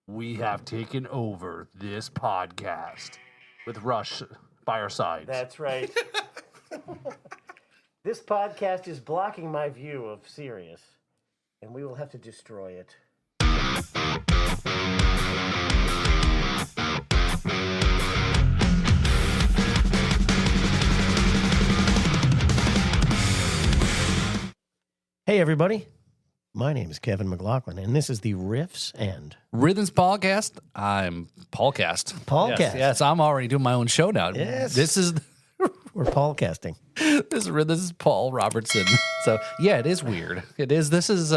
We have taken over this podcast with Rush by our sides. That's right. This podcast is blocking my view of Sirius, and we will have to destroy it. Hey, everybody. My name is Kevin McLoughlin, and this is the Riffs and Rhythms Podcast. I'm Paulcast. Paulcast. Yes, I'm already doing my own show now. Yes. This is We're Paulcasting. this is Paul Robertson. So yeah, it is weird. It is. This is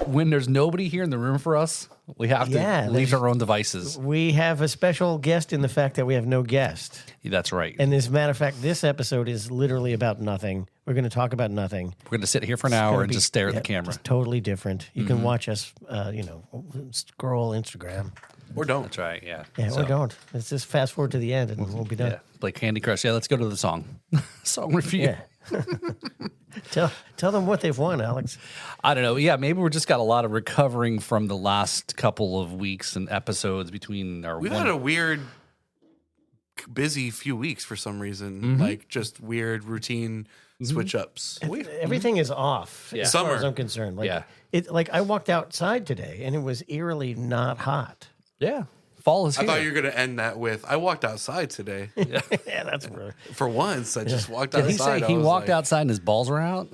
when there's nobody here in the room for us. We have to leave our own devices. We have a special guest in the fact that we have no guest. That's right. And as a matter of fact, this episode is literally about nothing. We're going to talk about nothing. We're going to sit here for an hour and just stare at the camera. It's totally different. You can watch us, scroll Instagram. Or don't. That's right, yeah. Yeah, or don't. Let's just fast forward to the end and we'll be done. Yeah, play Candy Crush. Yeah, let's go to the song. Song review. Yeah. Tell them what they've won, Alex. I don't know. Yeah, maybe we're just got a lot of recovering from the last couple of weeks and episodes between our. We've had a weird, busy few weeks for some reason. Like just weird routine switch ups. Everything is off as far as Summer. I'm concerned. Like, I walked outside today and it was eerily not hot. Yeah, fall is I here. thought you were going to end that with, I walked outside today. Yeah, that's really. For once, I just walked Did outside. he say he walked outside and his balls were out?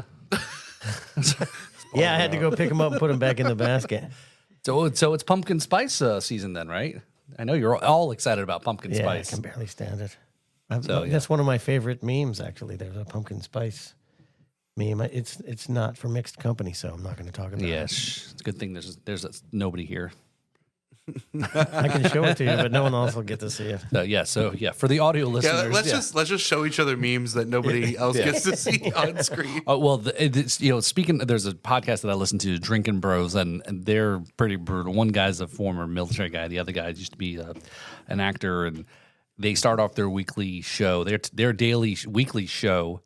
Yeah, I had to go pick them up and put them back in the basket. So it's pumpkin spice season then, right? I know you're all excited about pumpkin Yeah, spice. I can barely stand it. So, yeah. That's one of my favorite memes, actually. There's a pumpkin spice meme. It's not for mixed company, so I'm not going to talk about it. Yes, it's a good thing there's nobody here. I can show it to you, but no one else will get to see it. So for the audio listeners, Let's just show each other memes that nobody else gets to see on screen. Speaking, there's a podcast that I listen to, Drinking Bros, and they're pretty brutal. One guy's a former military guy, the other guy used to be an actor, and they start off their weekly show, their weekly show.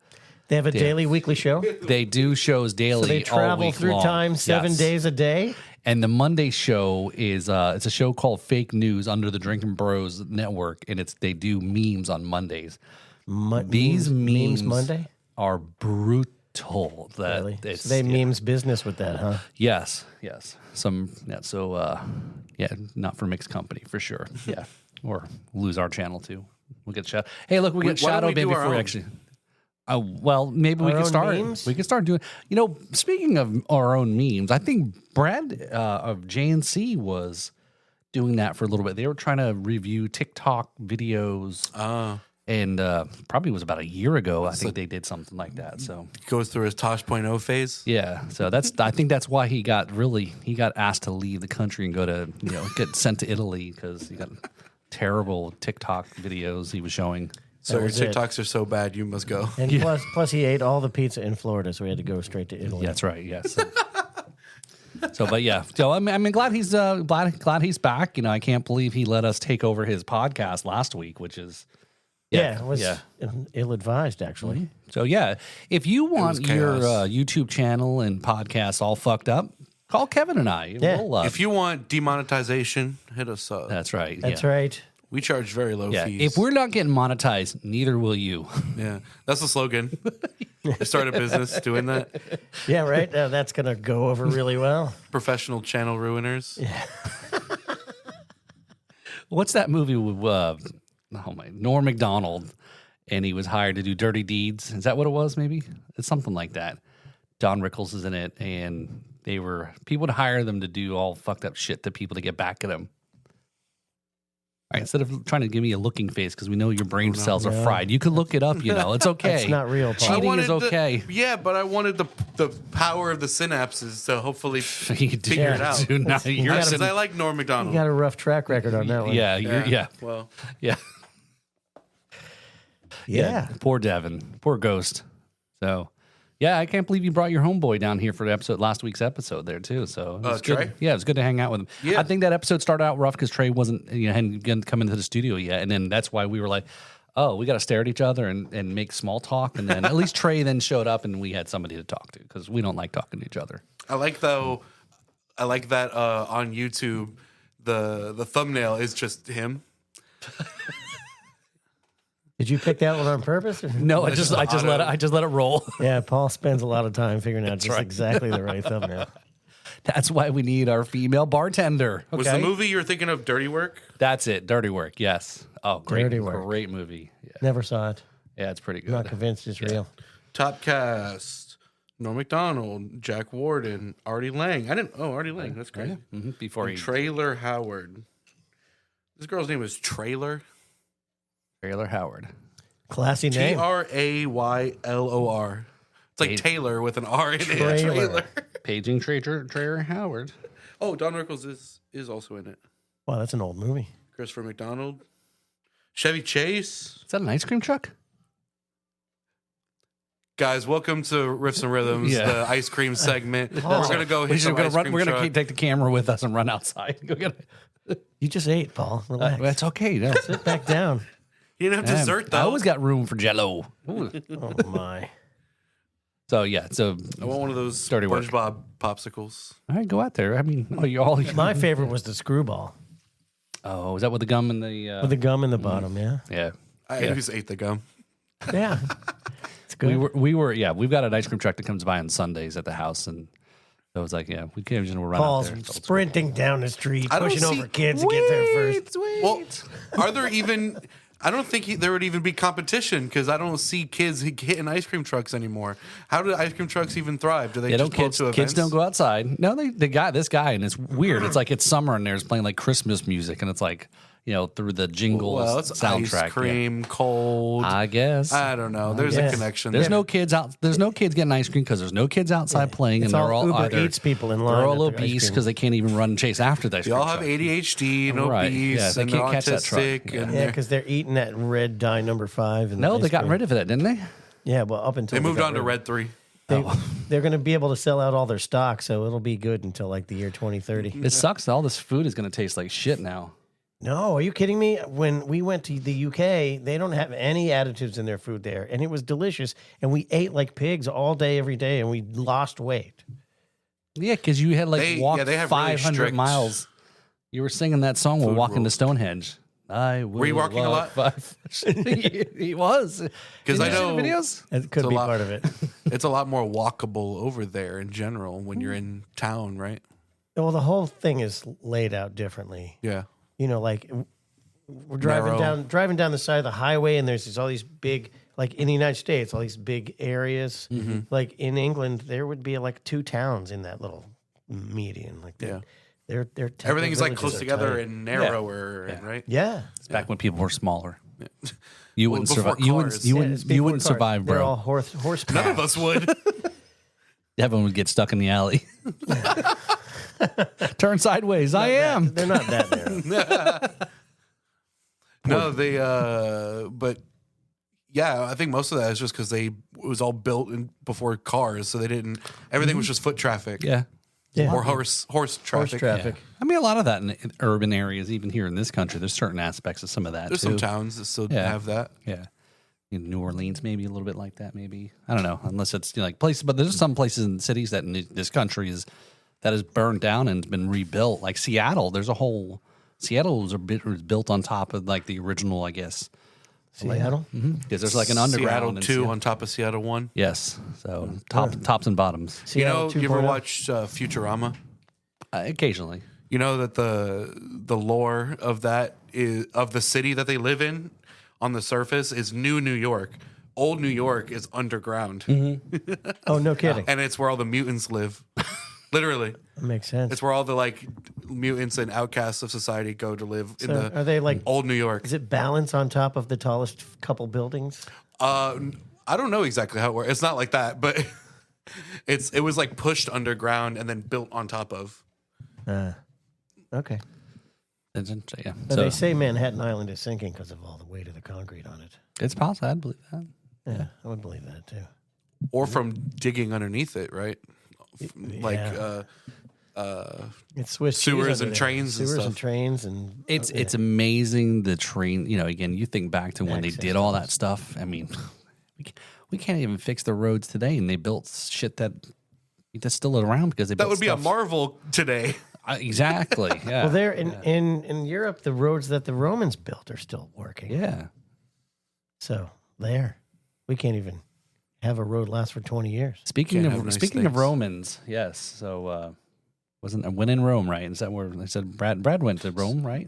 They have a daily, weekly show? They do shows daily. So they travel all week through long. time 7 days a day? And the Monday show is it's a show called Fake News under the Drinking Bros Network, and they do memes on Mondays. These memes Monday are brutal. Really? So they memes business with that, huh? Yes. Not for mixed company for sure. Yeah, or lose our channel too. We'll get shot. Hey, look, we get shadowed before we actually. Well, maybe we could start. Memes? We could start doing. Speaking of our own memes, I think Brad of JNC was doing that for a little bit. They were trying to review TikTok videos, and probably was about a year ago. I think they did something like that. So Goes through his Tosh.0 phase. yeah, so I think that's why he got asked to leave the country and go to get sent to Italy because he got terrible TikTok videos he was showing. So your TikToks are so bad, you must go. And plus he ate all the pizza in Florida, so he had to go straight to Italy. That's right. Yes. So I'm glad he's glad he's back. I can't believe he let us take over his podcast last week, which is it was ill-advised, actually. So if you want your YouTube channel and podcast all fucked up, call Kevin and I. Yeah. If you want demonetization, hit us up. That's right. That's right. We charge very low fees. If we're not getting monetized, neither will you. Yeah, that's the slogan. Start a business doing that. Yeah, right? That's going to go over really well. Professional channel ruiners. Yeah. What's that movie with Norm Macdonald, and he was hired to do Dirty Deeds? Is that what it was, maybe? It's something like that. Don Rickles is in it, and people would hire them to do all fucked up shit to people to get back at them. All right, instead of trying to give me a looking face because we know your brain cells are fried, you can look it up. It's okay. It's not real, Paul. Cheating is okay. But I wanted the power of the synapses to hopefully figure it out. Because I like Norm Macdonald. You got a rough track record on that one. Well, Yeah. Poor Devin. Poor Ghost. So, I can't believe you brought your homeboy down here for last week's episode there too. So, it was good. Trey? Yeah, it was good to hang out with him. Yeah. I think that episode started out rough because Trey hadn't come into the studio yet, and then that's why we were like, oh, we got to stare at each other and make small talk, and then at least Trey then showed up and we had somebody to talk to because we don't like talking to each other. I like that on YouTube. the thumbnail is just him. Did you pick that one on purpose? Or? No, I just let it roll. Yeah, Paul spends a lot of time figuring out just exactly the right thumbnail. That's why we need our female bartender. Okay? Was the movie you were thinking of Dirty Work? That's it. Dirty Work. Yes. Oh, great. Dirty Work. Great movie. Yeah. Never saw it. Yeah, it's pretty good. Not convinced it's real. Top cast: Norm Macdonald, Jack Warden, Artie Lang. Artie Lang. That's great. Yeah. Before he Trailer Howard. This girl's name is Trailer. Trailer Howard. Classy name. Traylor. It's like Taylor with an R in it. Trailer. Paging Trailer Howard. Oh, Don Rickles is also in it. Wow, that's an old movie. Christopher McDonald. Chevy Chase. Is that an ice cream truck? Guys, welcome to Riffs and Rhythms, the ice cream segment. Oh. We're gonna go hit some ice cream We're truck. gonna take the camera with us and run outside. Go get it. You just ate, Paul. Relax. That's okay. No. Sit back down. You didn't have dessert though. I always got room for Jello. Oh my. So yeah, so I want one of those Dirty Work. SpongeBob popsicles. all right, go out there. I mean, My favorite was the screwball Oh, is that with the gum and the? with the gum in the bottom. Yeah. Yeah, I always ate the gum. Yeah. It's good. we've got an ice cream truck that comes by on Sundays at the house, and so it's like, yeah, we can't just run Paul's out there. So sprinting down the street, I don't pushing see- over kids to get there first. Well, are there even? I don't think there would even be competition because I don't see kids hitting ice cream trucks anymore. How do ice cream trucks even thrive? Do they just go to events? Kids don't go outside. No, this guy, and it's weird. It's like it's summer and there's playing like Christmas music, and it's like through the jingles Well, it's soundtrack. ice cream, cold. I guess. I don't know. There's a connection. There's there. no kids out. There's no kids getting ice cream because there's no kids outside playing, It's and they're all all Uber either Eats people in line they're all at the ice obese cream. because they can't even run and chase after the ice They cream all have truck. ADHD and Right. obese, Yeah, they and can't they're catch that truck. autistic. Yeah. And Yeah, they're- because they're eating that red dye number 5. And No, they got rid of it, didn't they? Yeah, well, up until they moved got on to rid Red 3. They're going to be able to sell out all their stock, so it'll be good until like the year 2030. It sucks. All this food is going to taste like shit now. No, are you kidding me? When we went to the UK, they don't have any additives in their food there, and it was delicious. And we ate like pigs all day, every day, and we lost weight. Yeah, because you had walked they have really 500 strict- miles. You were singing that song while food walking to rules. Stonehenge. I will Were you walking a walk lot? he was. Because Didn't I you see know the videos. It could a be lot- part of it. it's a lot more walkable over there in general when you're in town, right? Well, the whole thing is laid out differently. Yeah. You know, like we're driving Narrow. down the side of the highway, and there's all these big, like in the United States, all these big areas. Mm-hmm. Like in England, there would be like 2 towns in that little median. Like Yeah. they're Everything is like villages close are together tiny. and narrower, and right? Yeah. It's back when people were smaller. You wouldn't before survive. You wouldn't. cars. You Yeah, wouldn't. it's You before wouldn't cars. survive, They're bro. all horse None of us would. Everyone would get stuck in the alley. Turn sideways. I am. They're not that narrow. No, they. But yeah, I think most of that is just because it was all built before cars, so they didn't. Everything was just foot traffic. Yeah. Yeah. Or horse traffic. Horse traffic. I mean, a lot of that in urban areas, even here in this country, there's certain aspects of some of that. There's too. some towns that still Yeah. have that. Yeah. In New Orleans, maybe a little bit like that. Maybe I don't know, unless it's like places. But there's some places in cities that in this country that is burned down and been rebuilt. Like Seattle, there's a whole Seattle was built on top of like the original, I guess. Seattle? Because there's like an underground. Seattle in 2 Seattle. on top of Seattle 1. Yes. So tops and bottoms. Seattle You ever 2.0? watched Futurama? Occasionally. You know that the lore of that is of the city that they live in on the surface is New York. Old New York is underground, Oh, no kidding. and it's where all the mutants live. Literally, That makes sense. it's where all the like mutants and outcasts of society go to live in So the are they like, old New York. is it balance on top of the tallest couple buildings? I don't know exactly how it works. It's not like that, but it was like pushed underground and then built on top of. Okay. Yeah. So So they say Manhattan Island is sinking because of all the weight of the concrete on it. it's possible. I'd believe that. Yeah, I would believe that too. Or from digging underneath it, right? Like It's Swiss cheese sewers under and there. trains and sewers stuff. and trains and It's amazing the train. Again, you think back to when they Access did all that stuff. I mean, we can't even fix the roads today, and they built shit that's still around because they that built would be a stuff- marvel today. Exactly. Yeah. Well, there in Europe, the roads that the Romans built are still working. Yeah. So we can't even have a road last for 20 years. Speaking Can't have of nice speaking of things. Romans, yes. So wasn't when in Rome, right? Is that where I said Brad went to Rome, right?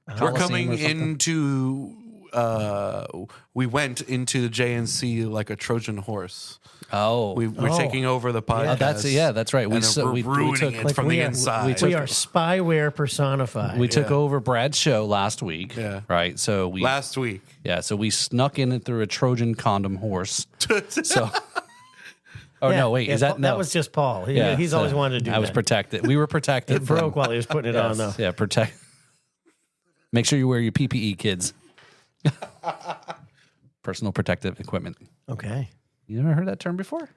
We're Colosseum coming or something? into. We went into the JNC like a Trojan horse. Oh, We're taking over the podcast. that's right. and we're ruining it from the inside. We are spyware personified. we took over Brad's show last week. Yeah. Right. So we Last week. so we snuck in it through a Trojan condom horse. So no, wait, is that no? That was just Paul. He's always wanted to do that. I was protected. We were protected. It broke while he was putting it on, though. Yeah, protect. Make sure you wear your PPE, kids. Personal protective equipment. Okay. You never heard that term before?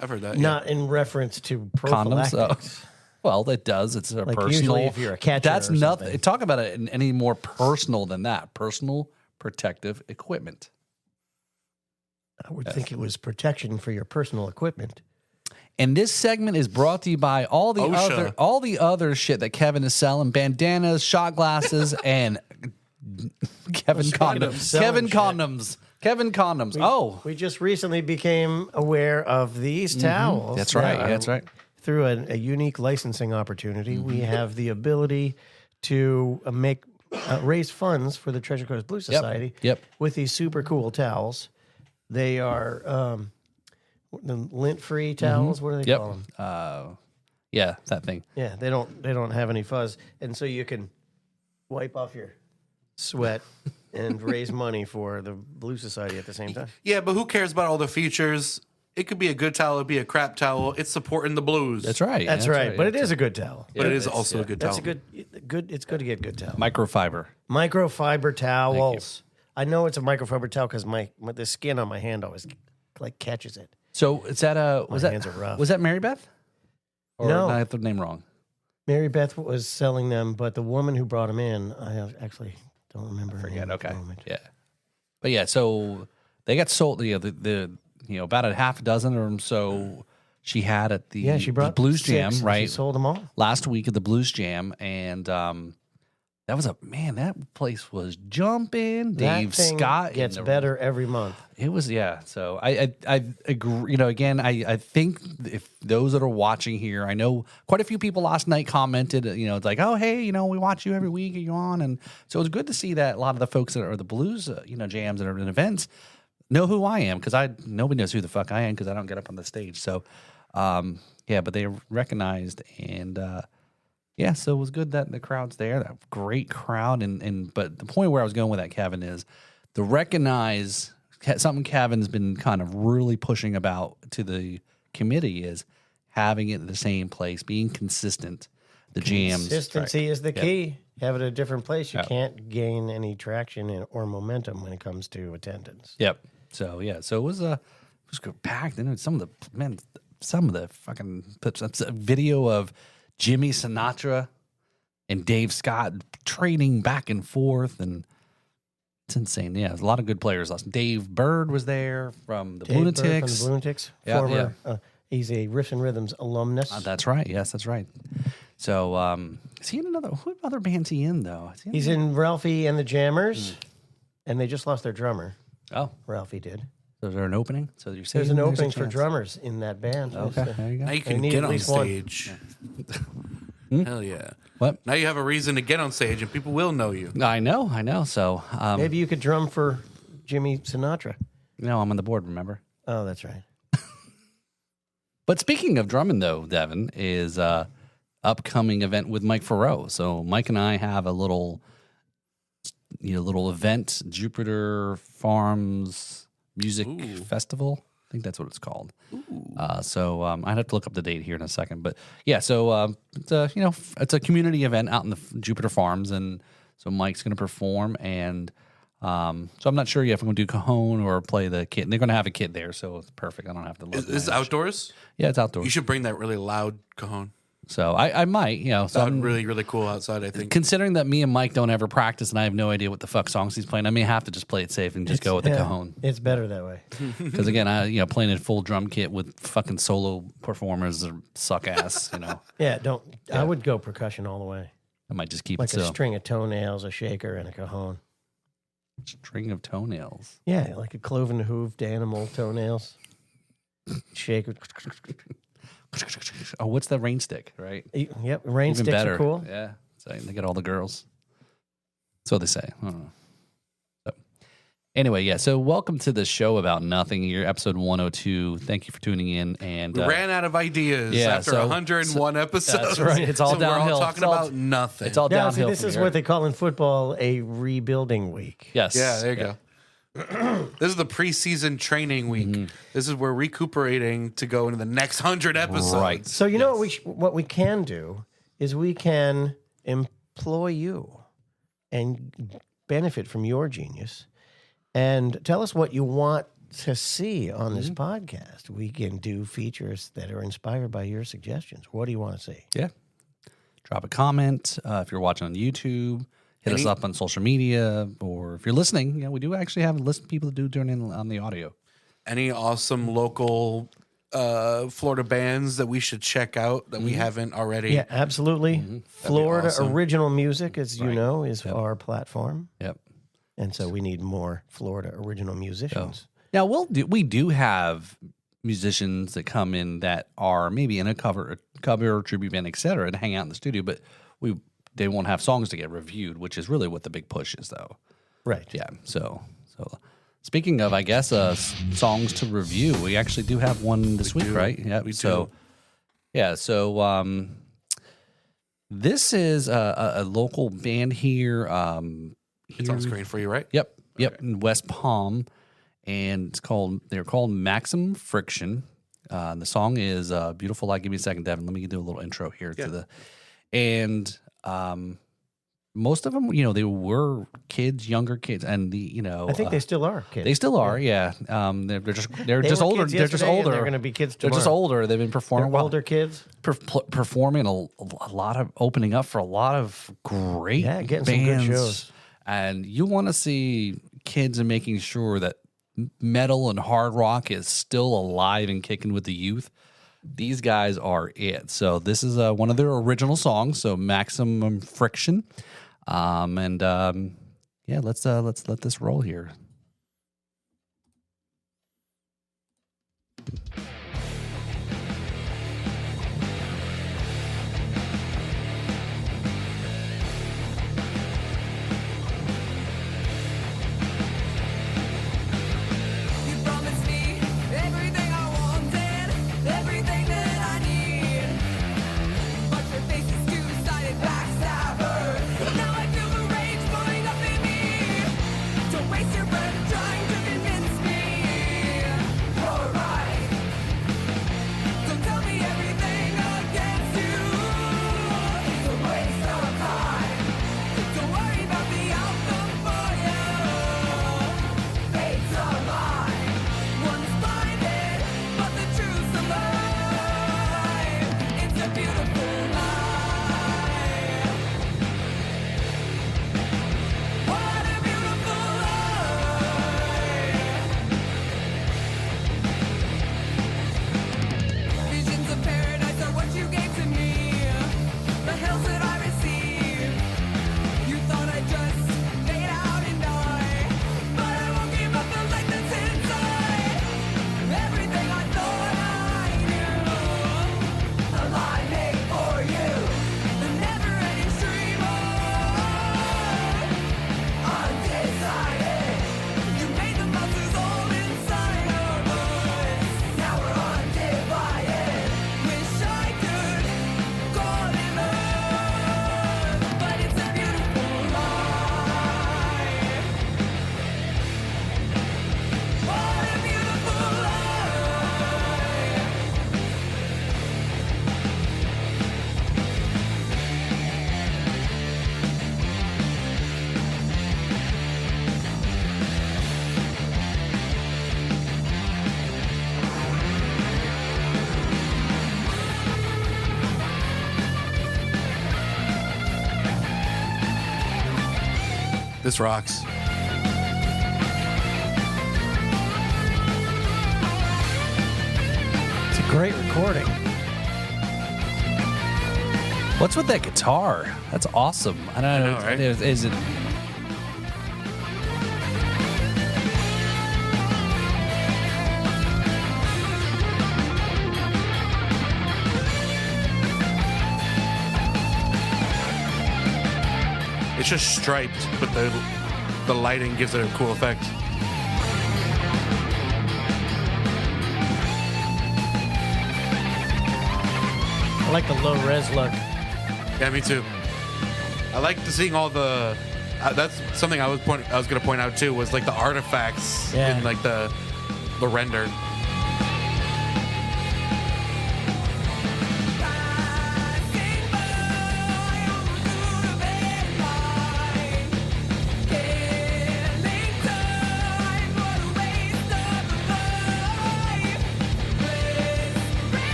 I've heard that. Not in reference to Condoms. prophylactics. Well, it does. It's a Like personal. usually if you're a catcher that's or nothing. something. Talk about it in any more personal than that. Personal protective equipment. I would think it was protection for your personal equipment. And this segment is brought to you by all the other shit that Kevin is selling: bandanas, shot glasses, and Kevin condoms. Kevin condoms. We just recently became aware of these towels. That's right. that That's right. Through a unique licensing opportunity, we have the ability to raise funds for the Treasure Coast Blue Society. Yep. With these super cool towels. They are the lint-free towels. What do they call them? Yeah, that thing. Yeah, they don't have any fuzz, and so you can wipe off your sweat and raise money for the Blue Society at the same time. Yeah, but who cares about all the features? It could be a good towel, it'd be a crap towel. It's supporting the Blues. That's right. That's right. But it is a good towel. But it is also a good towel. That's good. It's good to get good towel. Microfiber. Microfiber towels. I know it's a microfiber towel because the skin on my hand always like catches it. So is that hands are rough. Was that Mary Beth? Or No. did I have the name wrong? Mary Beth was selling them, but the woman who brought them in, I actually don't remember. her name at the moment. Yeah. But yeah, so they got sold. About a half a dozen or so she had at the She brought Blues 6, Jam, and right? She sold them all. Last week at the Blues Jam, and that was that place was jumping. Dave That thing Scott gets better every month. It was, yeah. So I agree. Again, I think if those that are watching here, I know quite a few people last night commented, it's like, oh, hey, we watch you every week. Are you on? And so it's good to see that a lot of the folks that are the blues, jams that are in events know who I am, because nobody knows who the fuck I am because I don't get up on the stage. So, but they recognized, and so it was good that the crowd's there. That great crowd, but the point where I was going with that, Kevin, is to recognize something Kevin's been kind of really pushing about to the committee is having it in the same place, being consistent. The jams. Consistency is the key. Have it at a different place. You can't gain any traction or momentum when it comes to attendance. Yep. So so it was packed. And some of the fucking a video of Jimmy Sinatra and Dave Scott trading back and forth, and it's insane. Yeah, there's a lot of good players. Dave Bird was there from the Lunatics. From the Lunatics. He's a Riffs and Rhythms alumnus. That's right. Yes, that's right. So is he in what other band's he in, though? He's in Ralphie and the Jammers, and they just lost their drummer. Oh. Ralphie did. So is there an opening? So you're saying there's an opening for drummers in that band. Okay, there you go. Now you can get on stage. Hell yeah. What? Now you have a reason to get on stage, and people will know you. I know. So maybe you could drum for Jimmy Sinatra. No, I'm on the board, remember? Oh, that's right. But speaking of drumming, though, Devin, is upcoming event with Mike Farrow. So Mike and I have a little event, Jupiter Farms Music Festival. I think that's what it's called. So I'd have to look up the date here in a second. But yeah, so it's a community event out in the Jupiter Farms, and so Mike's going to perform, and so I'm not sure yet if I'm going to do Cajon or play the kit. And they're going to have a kit there, so it's perfect. I don't have to look. Is it outdoors? Yeah, it's outdoors. You should bring that really loud Cajon. So I might, Sound really, really cool outside, I think. Considering that me and Mike don't ever practice and I have no idea what the fuck songs he's playing, I may have to just play it safe and just go with the cajon. It's better that way. Because again, playing a full drum kit with fucking solo performers are suck ass, Yeah, I would go percussion all the way. I might just keep Like it a string of toenails, a shaker, and a cajon. String of toenails. Yeah, like a cloven-hooved animal toenails. Shaker. Oh, what's the rain stick, right? Yep, rain Even sticks better. are cool. Yeah, so they get all the girls. So they say. I don't know. So, anyway, yeah. So welcome to the show about nothing. You're episode 102. Thank you for tuning in. And we ran out of ideas after 101 episodes. That's right. It's all so downhill. We're all talking about nothing. It's all downhill. This is what they call in football a rebuilding week. Yes. Yeah, there you go. This is the preseason training week. Mm-hmm. This is we're recuperating to go into the next 100 episodes. Right. So you know what we can do is we can employ you and benefit from your genius and tell us what you want to see on this podcast. We can do features that are inspired by your suggestions. What do you want to see? Yeah. Drop a comment if you're watching on YouTube. Hit us up on social media, or if you're listening, we do actually have a list of people that do turn in on the audio. Any awesome local Florida bands that we should check out that we haven't already? Yeah, absolutely. Florida awesome. Original Music, as you know, is our platform. Yep. And so we need more Florida original musicians. Now we do have musicians that come in that are maybe in a cover or tribute band, et cetera, and hang out in the studio, but they won't have songs to get reviewed, which is really what the big push is, though. Right. Yeah. So speaking of, I guess, songs to review, we actually do have one this week, right? Yeah. We do. Yeah. So this is a local band here. It's on screen for you, right? Yep. In West Palm, and they're called Maximum Friction. The song is "Beautiful Light." Give me a second, Devin. Let me do a little intro here to most of them, they were kids, younger kids, and I think they still are kids. They still are, yeah. They're just were older. kids They're just yesterday, and older. they're going to be kids They're tomorrow. just older. They've been performing. They're older kids. Performing a lot of opening up for a lot of great getting bands. some good shows. And you want to see kids and making sure that metal and hard rock is still alive and kicking with the youth. These guys are it. So this is one of their original songs. So Maximum Friction, let's let this roll here. This rocks. It's a great recording. What's with that guitar? That's awesome. I don't know. know, right? Is it? It's just striped, but the lighting gives it a cool effect. I like the low res look. Yeah, me too. I like seeing all the. That's something I was going to point out too, was like the artifacts Yeah. in like the render.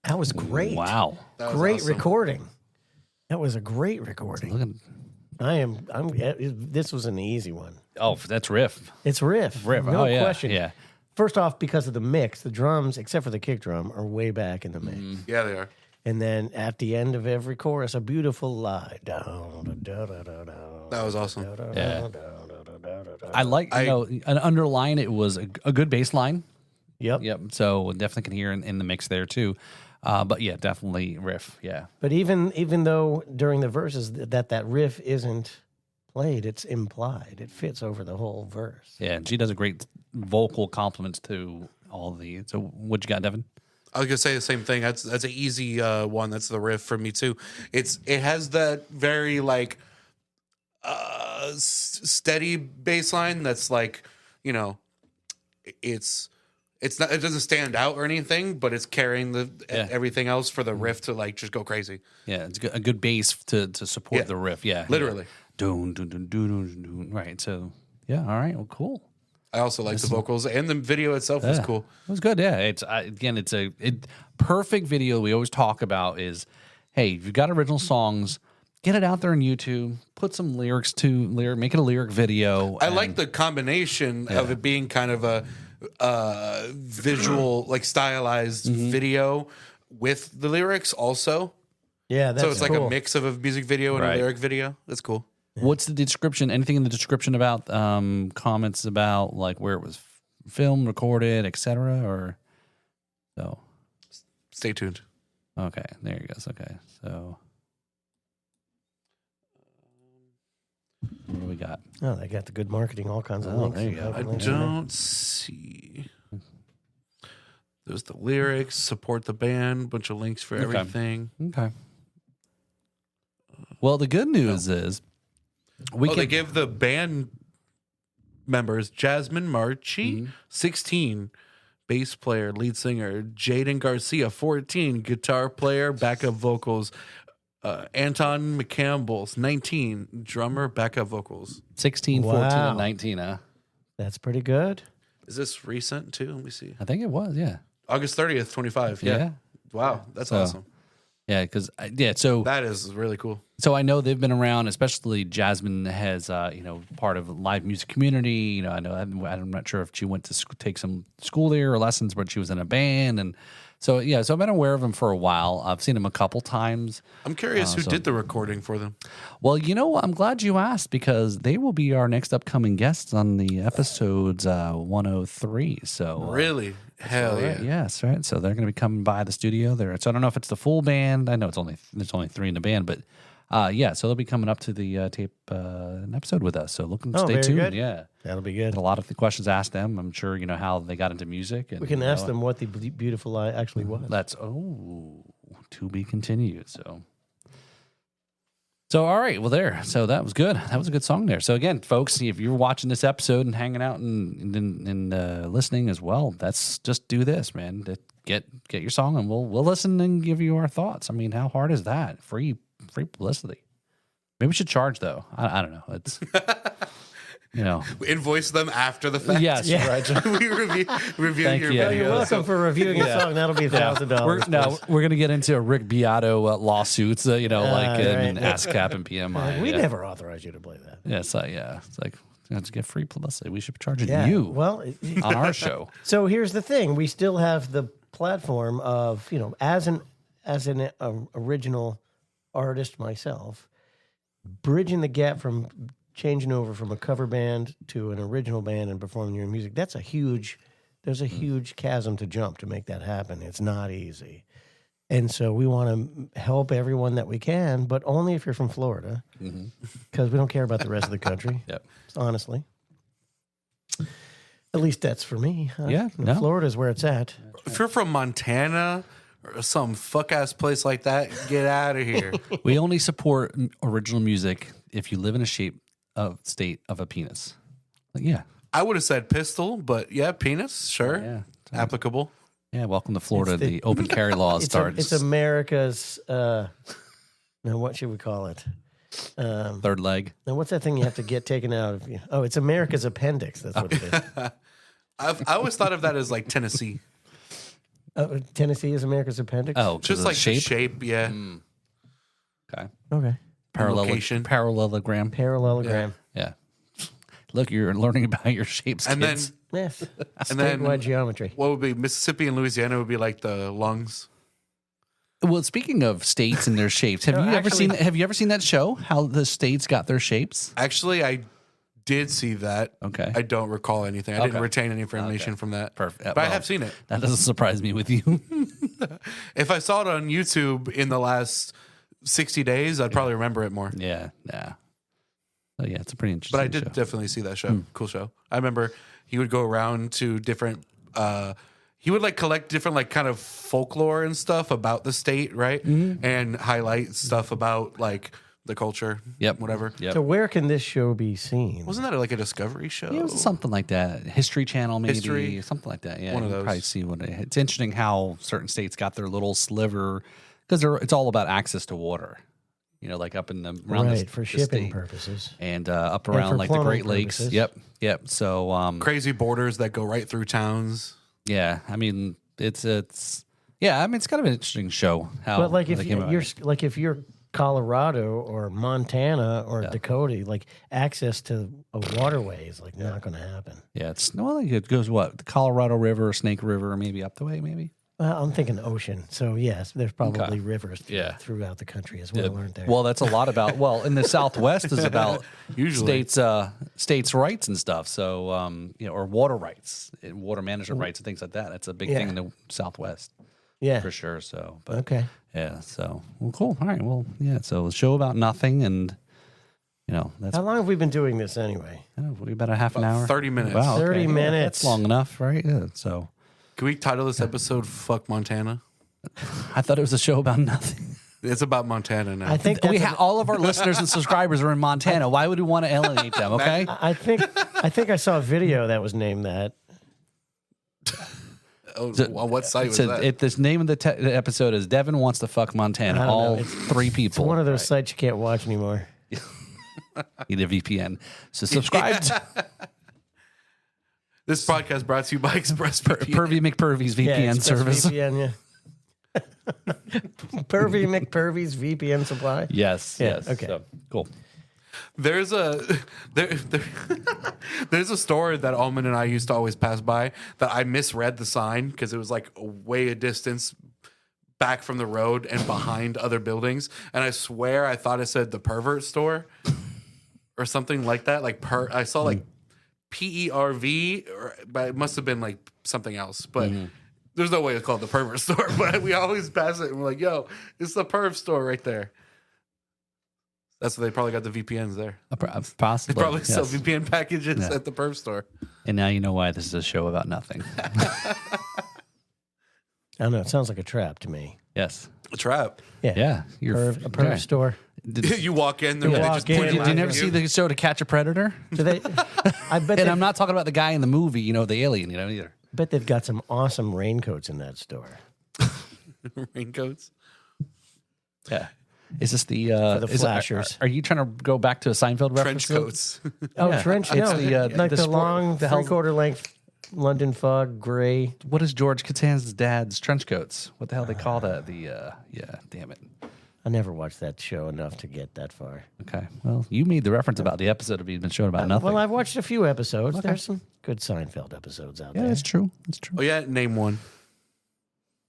That was great. Wow. That was Great awesome. recording. That was a great recording. Look at, This was an easy one. oh, that's riff. It's riff. Riff. No Oh, yeah. question. Yeah. First off, because of the mix, the drums, except for the kick drum, are way back in the mix. Yeah, they are. And then at the end of every chorus, a beautiful lie. Down, da, da, da, da, That was awesome. da, da, Yeah. da, da, da, da, da. I like, an underline, it was a good bass line. Yep. Yep. So definitely can hear in the mix there too. But yeah, definitely riff. Yeah. But even though during the verses that riff isn't played, it's implied. It fits over the whole verse. Yeah. And she does a great vocal compliments to all the. So what you got, Devin? I was gonna say the same thing. That's an easy one. That's the riff for me too. It has that very like steady bass line that's like, you know, it's not, it doesn't stand out or anything, but it's carrying everything else for the riff to like just go crazy. Yeah, it's a good bass to support Yeah. the riff. Yeah, Literally. Dun, dun, dun, dun, dun, dun. Right. So yeah. All right. Well, cool. I also like the vocals, and the video itself was cool. It was good. Yeah. It's it's a perfect video. We always talk about is, hey, if you've got original songs, get it out there on YouTube. Put some lyrics make it a lyric video. I like the combination of it being kind of a visual, like stylized video with the lyrics also. Yeah, that's So it's like cool. a mix of a music video and Right. a lyric video. That's cool. What's the description? Anything in the description about comments about like where it was filmed, recorded, etc. Or so? Stay tuned. Okay, there you go. Okay, so what do we got? Oh, they got the good marketing, all kinds of Oh, links. there you go. I don't see. There's the lyrics, support the band, bunch of links for everything. Okay. Well, the good news is They give the band members Jasmine Marchi, 16, bass player, lead singer, Jaden Garcia, 14, guitar player, backup vocals, Anton McCampbell, 19, drummer, backup vocals. 16, 14, Wow. and 19. That's pretty good. Is this recent too? Let me see. I think it was. Yeah. August 30th, 25. Yeah. Yeah. Wow, that's So- awesome. Yeah. Because So That is really cool. So I know they've been around, especially Jasmine has, part of live music community. I know I'm not sure if she went to take some school there or lessons, but she was in a band, and so I've been aware of him for a while. I've seen him a couple times. I'm curious who did the recording for them. Well, I'm glad you asked because they will be our next upcoming guests on the episodes 103. So Really? Hell yeah. Yes, right. So they're going to be coming by the studio there. So I don't know if it's the full band. I know there's only 3 in the band, but. So they'll be coming up to the tape an episode with us. So stay very tuned. good. Yeah, That'll be Had good. a lot of the questions asked them. I'm sure how they got into music. And, We can ask them what the beautiful lie actually was. That's to be continued. So So, all right. Well, there. So that was good. That was a good song there. So again, folks, if you're watching this episode and hanging out and listening as well, that's just do this, man. Get your song and we'll listen and give you our thoughts. I mean, how hard is that? Free publicity. Maybe we should charge though. I don't know. It's We invoice them after the fact. Yes, right. We review Thank your you. video. You're welcome for reviewing a song. That'll be $1,000. We're gonna get into Rick Beato lawsuits. Like right. ASCAP and PMI. We never authorized you to play that. Yeah, it's like let's get free publicity. We should be charging Yeah. you Well, on our show. so here's the thing: we still have the platform of as an original artist myself, bridging the gap from changing over from a cover band to an original band and performing your music. There's a huge chasm to jump to make that happen. It's not easy. And so we want to help everyone that we can, but only if you're from Florida, because we don't care about the rest of the country. Yep. Honestly. At least that's for me. Yeah, no. Florida's where it's at. If you're from Montana or some fuck ass place like that, get out of here. We only support original music if you live in a state of a penis. Yeah. I would have said pistol, but yeah, penis, sure. Yeah. Applicable. Yeah, welcome to Florida. It's The open carry law starts. It's America's, now what should we call it? Third leg. Now what's that thing you have to get taken out of you? Oh, it's America's appendix. That's what it is. I always thought of that as like Tennessee. Tennessee is America's appendix? Oh, Just like the shape, yeah. Okay. Okay. Location. Parallelogram. Parallelogram. Yeah. Look, you're learning about your shapes, And kids. Yes. And then Statewide geometry. what would be Mississippi and Louisiana would be like the lungs. Well, speaking of states and their shapes, have No, you ever actually- seen that show? How the states got their shapes? Actually, I did see that. Okay. I don't recall anything. I didn't Okay. retain any information from that. Perfect. But I have seen it. That doesn't surprise me with you. If I saw it on YouTube in the last 60 days, I'd probably remember it more. Yeah. Oh yeah, it's a pretty interesting. But I did show. definitely see that show. Cool show. I remember he would go around to different. He would like collect different like kind of folklore and stuff about the state, right? And highlight stuff about like the culture. Yep. Whatever. Yep. So where can this show be seen? Wasn't that like a Discovery show? Yeah, it was something like that. History Channel, maybe History. something like that. Yeah, One of you can those. probably see what it's interesting how certain states got their little sliver because it's all about access to water. Like up in the around Right, the, for the shipping state. purposes. And up for around like the plumbing Great Lakes. purposes. Yep. So Crazy borders that go right through towns. yeah, I mean it's kind of an interesting show. How But like how if they came about it. if you're Colorado or Montana or Dakota, like access to a waterway is like not going to happen. Yeah, it goes the Colorado River, Snake River, maybe up the way, maybe. Well, I'm thinking ocean. So yes, there's probably Okay. rivers Yeah. throughout the country as well, aren't there? Well, that's a lot about. Well, in the Southwest is about Usually. states' rights and stuff. So or water rights, water management rights, and things like that. That's a big thing in the Southwest yeah. for sure. So, but Okay. yeah. So cool. All right. Well, yeah. So a show about nothing, and that's How long have we been doing this anyway? we about a half an hour, 30 minutes. Wow, 30 Yeah, minutes. That's long enough, right? Yeah. So Can we title this episode "Fuck Montana"? I thought it was a show about nothing. It's about Montana now. I think that's All of our listeners and subscribers are in Montana. Why would we want to alienate them? Okay. I think I saw a video that was named that. On what site was So that? this name of the episode is Devin Wants to Fuck Montana. I don't know. All It's- three It's people. one of those sites you can't watch anymore. Need a VPN. So subscribe to This podcast brought to you by ExpressVPN. Pervy McPervy's VPN service. VPN, yeah. Pervy McPervy's VPN supply. Yes. Yeah, Yes. okay. So, cool. There's a there's a store that Almond and I used to always pass by that I misread the sign because it was like way a distance back from the road and behind other buildings, and I swear I thought it said the pervert store or something like that. Like I saw like PERV, but it must have been like something else. But there's no way it's called the pervert store. But we always pass it and we're like, yo, it's the perv store right there. That's where they probably got the VPNs there. Possibly. They probably sell yes. VPN packages Yeah. at the perv store. And now you know why this is a show about nothing. I don't know. It sounds like a trap to me. Yes. A trap. Yeah. Yeah. A perv store. You walk in, they're You they walk just in, point Did you at never see the show To Catch a Predator? Do they? I bet. And I'm not talking about the guy in the movie, the alien, either. bet they've got some awesome raincoats in that store. raincoats. Yeah. Is this the flashers. Are you trying to go back to a Seinfeld reference? Trench coats. Oh, Yeah. trench. It's No, the, like the the sport- long the hell- 3/4 length London fog gray. What is George Costanza's dad's trench coats? What the hell they call that? Damn it. I never watched that show enough to get that far. Okay. Well, you made the reference about the episode of He's Been Shown About Nothing. Well, I've watched a few episodes. There's some good Seinfeld episodes out yeah, there. that's true. That's true. Oh yeah, name one.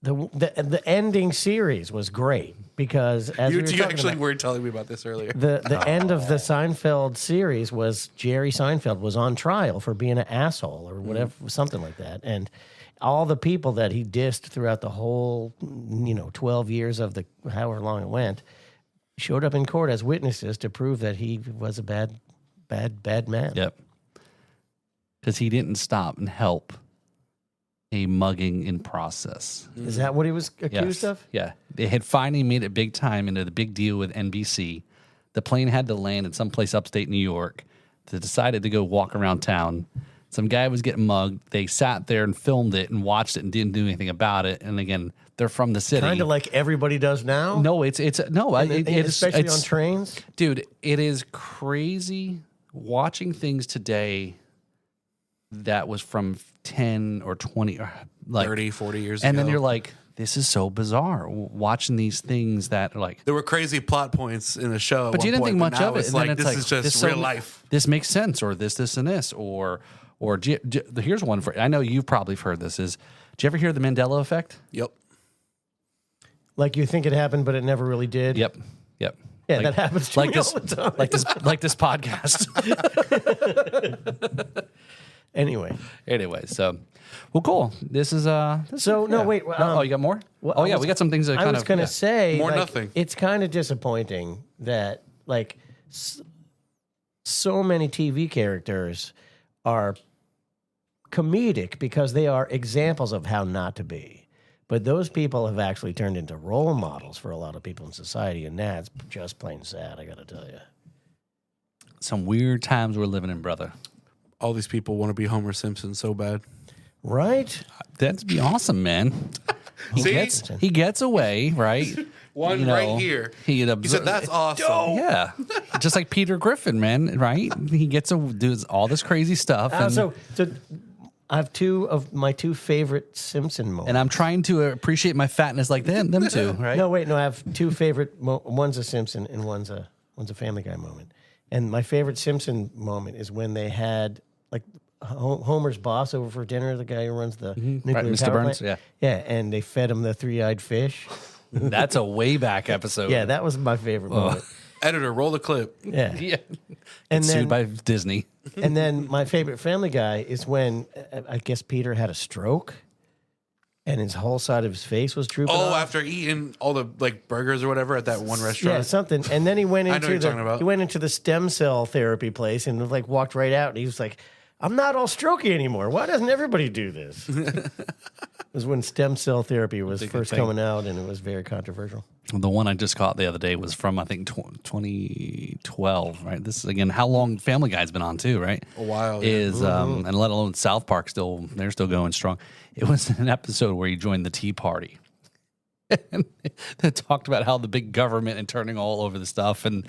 The ending series was great because as we You were talking actually about, were telling me about this earlier. the end of the Seinfeld series was Jerry Seinfeld was on trial for being an asshole or whatever, something like that, and all the people that he dissed throughout the whole 12 years of the however long it went showed up in court as witnesses to prove that he was a bad man. Yep. Because he didn't stop and help a mugging in process. Is that what he was accused of? Yeah. They had finally made it big time into the big deal with NBC. The plane had to land in someplace upstate New York. They decided to go walk around town. Some guy was getting mugged. They sat there and filmed it and watched it and didn't do anything about it. And again, they're from the city. Kind of like everybody does now. No, Especially on trains. Dude, it is crazy watching things today that was from 10 or 20 or like 30, 40 years ago. and then you're like, this is so bizarre watching these things that are like, there were crazy plot points in the show. but you didn't think much of it. It's And then like, it's this like, is just this real life. This makes sense, or this and this, or here's one for, I know you've probably heard this is, did you ever hear the Mandela effect? Yep. Like you think it happened, but it never really did. Yep. Yeah, Like- that happens to like me this, all the time. like this podcast. Anyway, so well, cool. This is So, no, wait, oh, you got more? well, Oh I yeah, was- we got some things that I kind was of going to say, More like, nothing. it's kind of disappointing that like so many TV characters are comedic because they are examples of how not to be. But those people have actually turned into role models for a lot of people in society, and that's just plain sad, I got to tell you. some weird times we're living in, brother. All these people want to be Homer Simpson so bad. Right? That'd be awesome, man. See? He gets away, right? One right here. He said, "That's awesome." Yeah, just like Peter Griffin, man. Right? He gets to do all this crazy stuff, and, So I have two of my two favorite Simpson moments. and I'm trying to appreciate my fatness like them two, right? No, wait, no. I have two favorite. One's a Simpson and one's a Family Guy moment. And my favorite Simpson moment is when they had like Homer's boss over for dinner, the guy who runs the nuclear Right, Mr. power Burns, plant. Yeah, and they fed him the 3-eyed fish. That's a way back episode. Yeah, that was my favorite moment. Editor, roll the clip. Yeah, yeah. and Sued then by Disney. and then my favorite Family Guy is when I guess Peter had a stroke. And his whole side of his face was drooping. Oh, off. after eating all the like burgers or whatever at that one restaurant. Yeah, something. And then he went I know into what you're talking about. he went into the stem cell therapy place and like walked right out. And he was like, "I'm not all strokey anymore. Why doesn't everybody do this?" It was when stem cell therapy was first coming out, and it was very controversial. The one I just caught the other day was from, I think, 2012, right? This is, again, how long Family Guy's been on, too, right? A while, yeah. Is, and let alone South Park, they're still going strong. It was an episode where he joined the Tea Party. And they talked about how the big government and turning all over the stuff and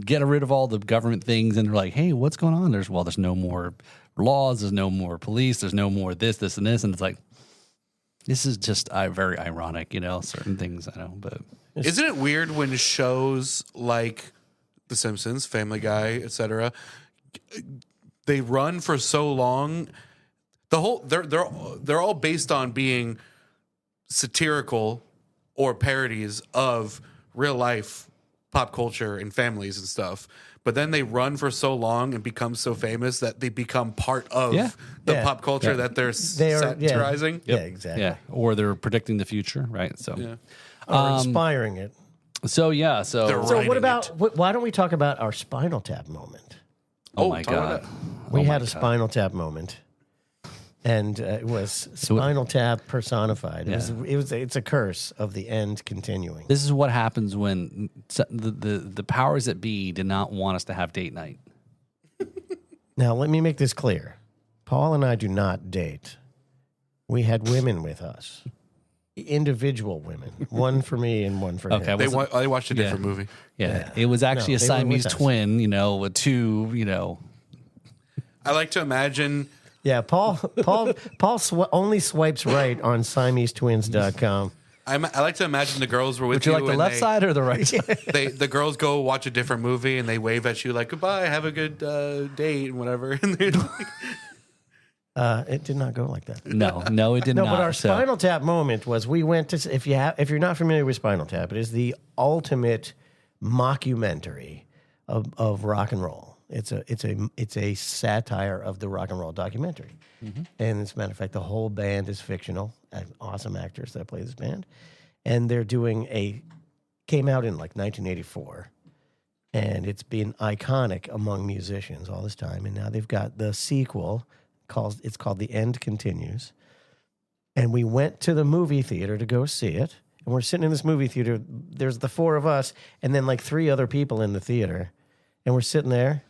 get rid of all the government things. And they're like, hey, what's going on? There's no more laws. There's no more police. There's no more this, and this. And it's like, this is just very ironic, certain things I know. But Isn't it weird when shows like The Simpsons, Family Guy, etc., they run for so long? They're all based on being satirical or parodies of real life pop culture and families and stuff. But then they run for so long and become so famous that they become part of the pop culture that they're satirizing. Yeah, exactly. yeah, or they're predicting the future, right? So, Yeah. Or inspiring it. so So Writing what about? Why don't we talk about our Spinal Tap moment? oh my talk about God. We had a Spinal Tap moment. And it was Spinal Tap personified. It's a curse of the end continuing. This is what happens when the powers that be did not want us to have date night. Now, let me make this clear. Paul and I do not date. We had women with us. Individual women. One for me and one for him. They watched a different movie. Yeah. It was actually a they were Siamese with us. twin, with two, I like to imagine. Yeah, Paul only swipes right on SiameseTwins.com. I like to imagine the girls were with Would you like the and left side or the right side? The girls go watch a different movie and they wave at you like goodbye, have a good date and whatever. And they're like, It did not go like that. No, it did No, not. but our Spinal Tap moment was we went to if you're not familiar with Spinal Tap, it is the ultimate mockumentary of rock and roll. It's a satire of the rock and roll documentary. Mm-hmm. And as a matter of fact, the whole band is fictional. Awesome actors that play this band. And they're came out in like 1984. And it's been iconic among musicians all this time. And now they've got the sequel it's called The End Continues. And we went to the movie theater to go see it. And we're sitting in this movie theater. There's the four of us and then like 3 other people in the theater. And we're sitting there.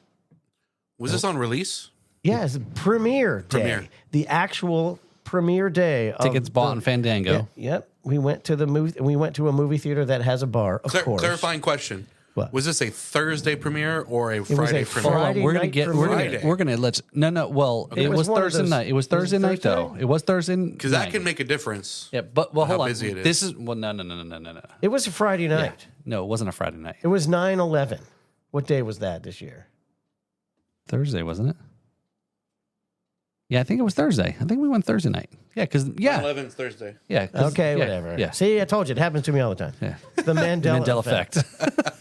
was this on release? Yeah, it's premiere day. Premiere. The actual premiere day. Tickets bought in Fandango. Yep. We went to a movie theater that has a bar, of course. Clarifying question. What? Was this a Thursday premiere or a was a Friday premiere? Friday We're gonna night get. Friday. We're gonna let. No. Well, Okay. it was one of Thursday those- night. It was Thursday night Thursday? though. It was Thursday. Because that can make a difference. Yeah, but hold how on. busy it is. This is no. It was a Friday night. No, it wasn't a Friday night. It was 9/11. What day was that this year? Thursday, wasn't it? Yeah, I think it was Thursday. I think we went Thursday night. Yeah, because 11th Thursday. yeah. 'cause- Okay, yeah, whatever. Yeah, See, I told you, it happens to me all the time. yeah. The Mandela, Mandela effect. effect.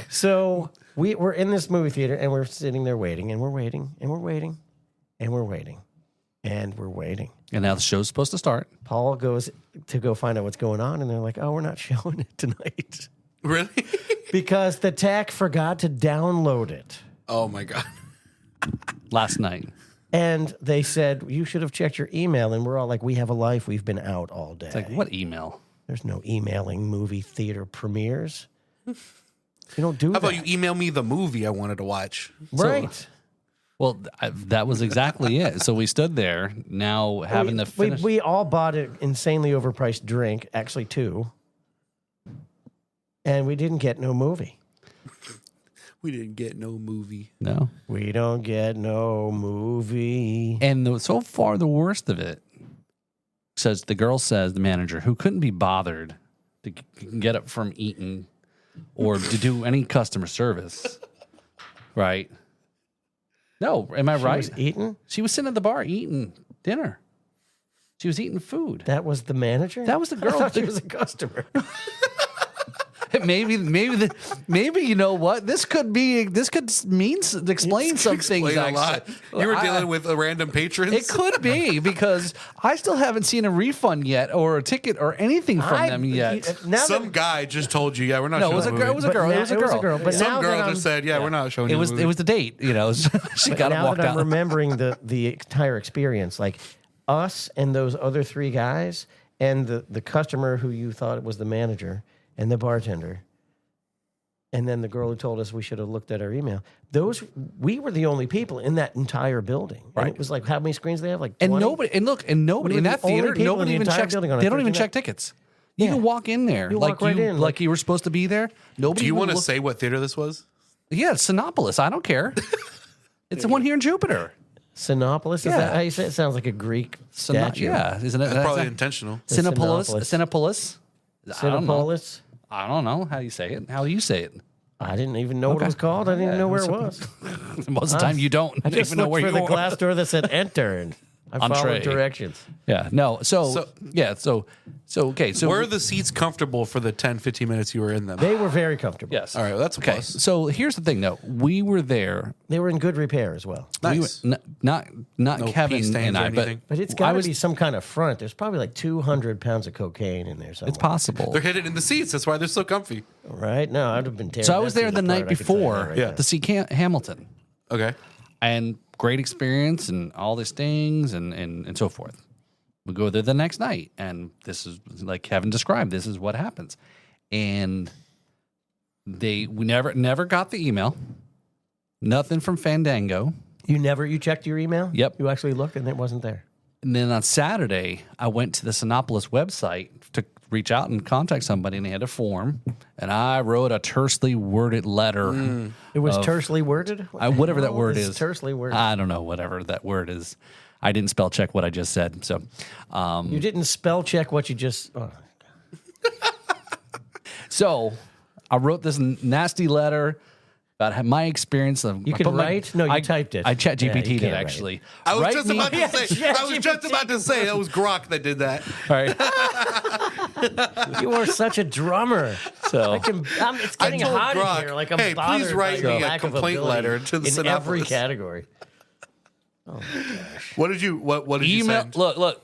So we're in this movie theater and we're sitting there waiting and we're waiting and we're waiting and we're waiting and we're waiting. And now the show's supposed to start. Paul goes to go find out what's going on and they're like, oh, we're not showing it tonight. Really? Because the tech forgot to download it. Oh my God. Last night. And they said, you should have checked your email. And we're all like, we have a life. We've been out all day. It's like, what email? There's no emailing movie theater premieres. You don't do How that. about you email me the movie I wanted to watch? Right. Well, that was exactly it. So we stood there now having to finish. We all bought an insanely overpriced drink, actually 2. And we didn't get no movie. We didn't get no movie. No. We don't get no movie. And so far, the worst of it the girl says, the manager, who couldn't be bothered to get up from eating or to do any customer service, right? No, am I right? She was eating? She was sitting at the bar eating dinner. She was eating food. That was the manager? That was the girl. I thought she was a customer. maybe you know what? This could explain some things. Explain a lot. You were dealing with a random patrons? It could be because I still haven't seen a refund yet or a ticket or anything from them yet. Some guy just told you, yeah, we're not No, showing it was a the girl. It movie. was a girl. But It was a now- it was a girl. girl, but Some now girl that just said, yeah, we're not showing you the movie. It was the date. She got to now walk that I'm down. remembering the entire experience, like us and those other 3 guys and the customer who you thought was the manager and the bartender, and then the girl who told us we should have looked at our email. We were the only people in that entire building. And Right. it was like, how many screens do they have? Like 20? And nobody We in were that the only theater, people in nobody the even entire checks. They building on a don't even Thursday check night. tickets. You Yeah. can walk in there You like walk right in, like you were supposed to be there. Nobody. Do you even want to looked- say what theater this was? Yeah, it's Sinopolis. I don't care. It's the one here in Jupiter. Sinopolis? Is Yeah. that how you say it? It sounds like a Greek statue. Yeah, isn't it? That's probably intentional. Sinopolis. Sinopolis. Sinopolis. I don't know. Sinopolis? I don't know how you say it. How do you say it? I didn't even know what it was called. I didn't even know where it was. Most of the time, you don't I just even know looked where for you the are. glass door that said enter, and I followed Entree. directions. Yeah. No. So okay. So Were the seats comfortable for the 10, 15 minutes you were in them? They were very comfortable. yes. All right, well, that's a Okay. plus. So here's the thing, though. We were there. They were in good repair as well. Nice. We were, not No Kevin pee stains and or I, anything? But it's I got to was- be some kind of front. There's probably like 200 pounds of cocaine in there somewhere. It's possible. They're hidden in the seats. That's why they're so comfy. Right? No, I'd have been tearing So I that was there seat the night apart, I can tell you before that right Yeah. now. to see Hamilton. Okay. and great experience and all these things and so forth. We go there the next night, and this is like Kevin described. This is what happens, and we never got the email. Nothing from Fandango. You checked your email? Yep. You actually looked, and it wasn't there. And then on Saturday, I went to the Sinopolis website to reach out and contact somebody, and they had a form, and I wrote a tersely worded letter. It was tersely worded? Whatever that word is. Tersely worded. I don't know, whatever that word is. I didn't spell check what I just said. So, you didn't spell check what you just... Oh. So I wrote this nasty letter about my experience of. You could write? No, you typed it. I chat GPT'd you it can't actually. I was Write just me- about to say. I was just about to say it was Grok that did that. All right. You are such a drummer. So It's getting told hot Grok, in here. Like I'm hey, bothered please write by me your a lack of complaint ability letter to the in every Sinopolis. category. Oh my gosh! What did you email. send? Look.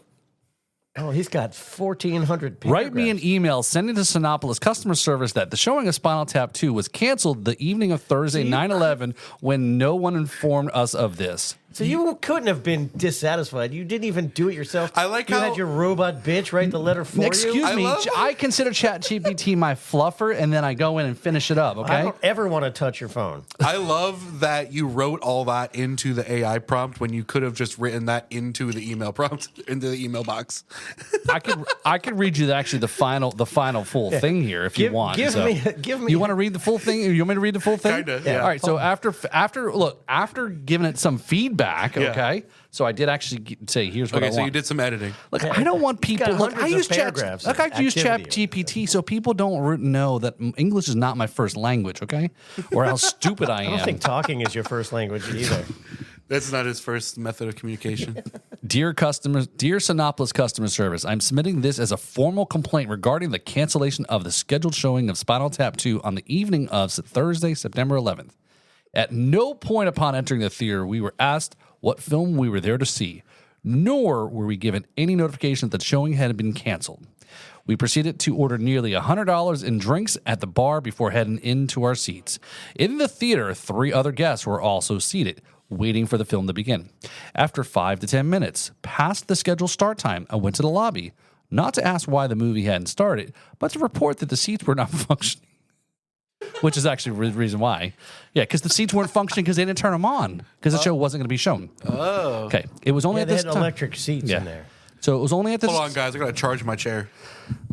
Oh, he's got 1,400 paragraphs. Write me an email sending to Sinopolis customer service that the showing of Spinal Tap 2 was canceled the evening of Thursday, 9/11, when no one informed us of this. So you couldn't have been dissatisfied. You didn't even do it yourself. I like you how- had your robot bitch write the letter for Excuse you. me, love- I consider ChatGPT my fluffer, and then I go in and finish it up, I okay? don't ever want to touch your phone. I love that you wrote all that into the AI prompt when you could have just written that into the email prompt, into the email box. I could read you the final full thing here if you want. Give me. You want to read the full thing? You want me to read the full thing? Kinda, yeah. All right. So after giving it some feedback, Yeah. okay. So I did actually say, here's what I Okay, want. so you did some editing. Look, I don't want He's got people. Look, I hundreds use of Chat. paragraphs Look, of I use Chat activity. GPT, so people don't know that English is not my first language, okay? Or how stupid I I am. don't think talking is your first language either. That's not his first method of communication. Dear Sinopolis customer service, I'm submitting this as a formal complaint regarding the cancellation of the scheduled showing of Spinal Tap 2 on the evening of Thursday, September 11th. At no point upon entering the theater we were asked what film we were there to see, nor were we given any notification that the showing had been canceled. We proceeded to order nearly $100 in drinks at the bar before heading into our seats. In the theater, 3 other guests were also seated, waiting for the film to begin. After 5 to 10 minutes past the scheduled start time, I went to the lobby, not to ask why the movie hadn't started, but to report that the seats were not functioning. Which is actually the reason why. Yeah, because the seats weren't functioning because they didn't turn them on because the show wasn't going to be shown. Oh. Okay. It was only Yeah, at they this had time. electric seats Yeah. in there. So it was only at this. Hold on, guys. I gotta charge my chair.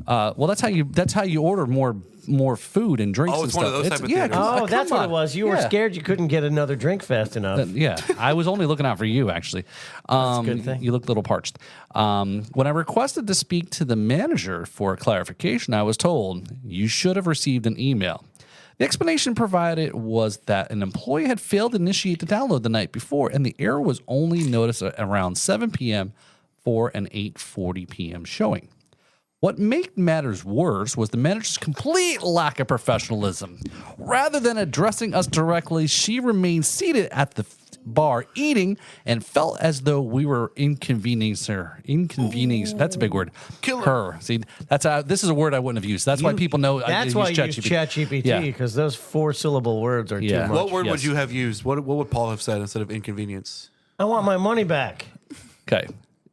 Well, that's how you order more food and drinks. Oh, and it's one of stuff. those type of yeah, theaters. 'cause, Oh, that's come what it on. was. You were Yeah. scared you couldn't get another drink fast enough. Yeah, I was only looking out for you, actually. a good thing. You looked a little parched. When I requested to speak to the manager for clarification, I was told, you should have received an email. The explanation provided was that an employee had failed to initiate the download the night before, and the error was only noticed at around 7 p.m. for an 8:40 p.m. showing. What made matters worse was the manager's complete lack of professionalism. Rather than addressing us directly, she remained seated at the bar eating and felt as though we were inconveniencing her. That's a big word. Kill her. See, this is a word I wouldn't have used. That's why people know. That's why you use ChatGPT, because those 4-syllable words are Yeah. too much. What word Yes. would you have used? What would Paul have said instead of inconvenience? I want my money back. Okay.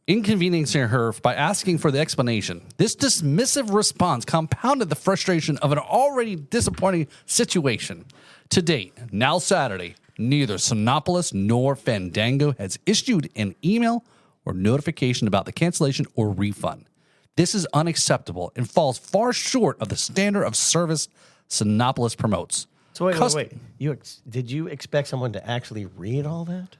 Inconveniencing her by asking for the explanation. This dismissive response compounded the frustration of an already disappointing situation. To date, now Saturday, neither Sinopolis nor Fandango has issued an email or notification about the cancellation or refund. This is unacceptable and falls far short of the standard of service Sinopolis promotes. So wait. Did you expect someone to actually read all that?